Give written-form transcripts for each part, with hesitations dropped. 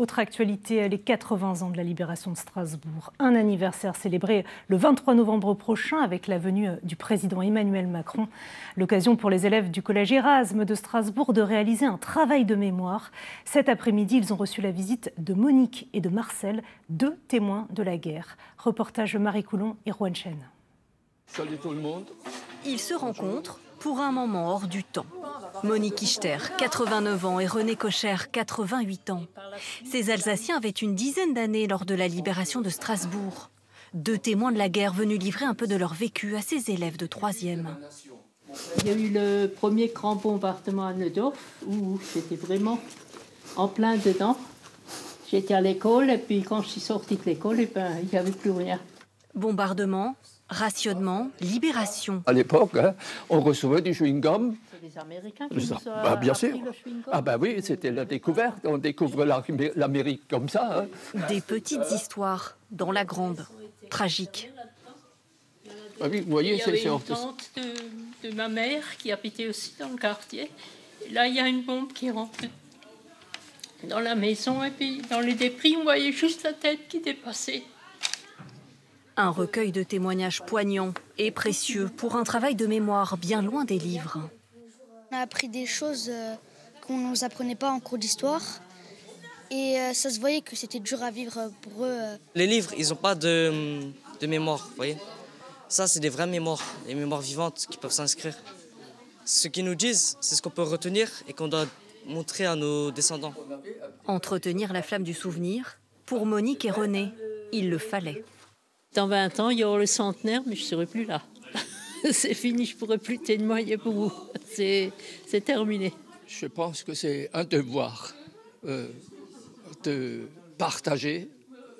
Autre actualité, les 80 ans de la libération de Strasbourg. Un anniversaire célébré le 23 novembre prochain avec la venue du président Emmanuel Macron. L'occasion pour les élèves du collège Erasme de Strasbourg de réaliser un travail de mémoire. Cet après-midi, ils ont reçu la visite de Monique et de Marcel, 2 témoins de la guerre. Reportage Marie Coulon et Rouen Chen. Salut tout le monde. Ils se rencontrent pour un moment hors du temps. Monique Ichter, 89 ans, et René Kocher, 88 ans. Ces Alsaciens avaient une dizaine d'années lors de la libération de Strasbourg. 2 témoins de la guerre venus livrer un peu de leur vécu à ces élèves de 3e. Il y a eu le premier grand bombardement à Neudorf où j'étais vraiment en plein dedans. J'étais à l'école et puis quand je suis sortie de l'école, il n'y avait plus rien. Bombardement, rationnement, libération. À l'époque, on recevait du chewing-gum. C'est les Américains qui nous ont bien sûr. appris le chewing-gum. Ah ben oui, c'était la découverte. On découvre l'Amérique comme ça. Des petites histoires dans la grande, tragique. Ah oui, vous voyez, il y avait une tante de ma mère qui habitait aussi dans le quartier. Et là, il y a une bombe qui rentre dans la maison et puis dans les débris, on voyait juste la tête qui dépassait. Un recueil de témoignages poignants et précieux pour un travail de mémoire bien loin des livres. On a appris des choses qu'on ne nous apprenait pas en cours d'histoire. Et ça se voyait que c'était dur à vivre pour eux. Les livres, ils n'ont pas de mémoire, vous voyez. Ça, c'est des vraies mémoires, des mémoires vivantes qui peuvent s'inscrire. Ce qu'ils nous disent, c'est ce qu'on peut retenir et qu'on doit montrer à nos descendants. Entretenir la flamme du souvenir, pour Monique et René, il le fallait. Dans 20 ans, il y aura le centenaire, mais je ne serai plus là. C'est fini, je ne pourrai plus témoigner pour vous. C'est terminé. Je pense que c'est un devoir de partager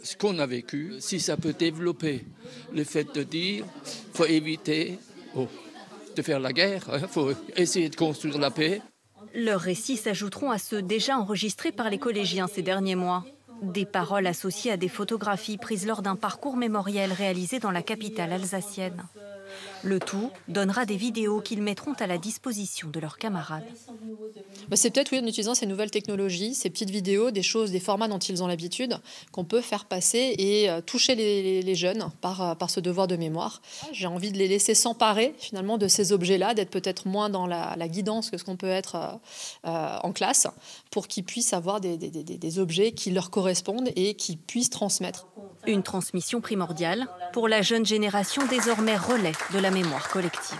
ce qu'on a vécu. Si ça peut développer le fait de dire qu'il faut éviter de faire la guerre, il faut essayer de construire la paix. Leurs récits s'ajouteront à ceux déjà enregistrés par les collégiens ces derniers mois. Des paroles associées à des photographies prises lors d'un parcours mémoriel réalisé dans la capitale alsacienne. Le tout donnera des vidéos qu'ils mettront à la disposition de leurs camarades. C'est peut-être, oui, en utilisant ces nouvelles technologies, ces petites vidéos, des choses, des formats dont ils ont l'habitude, qu'on peut faire passer et toucher les jeunes par ce devoir de mémoire. J'ai envie de les laisser s'emparer finalement de ces objets-là, d'être peut-être moins dans la guidance que ce qu'on peut être en classe, pour qu'ils puissent avoir des objets qui leur correspondent et qui puissent transmettre. Une transmission primordiale pour la jeune génération désormais relais de la mémoire collective.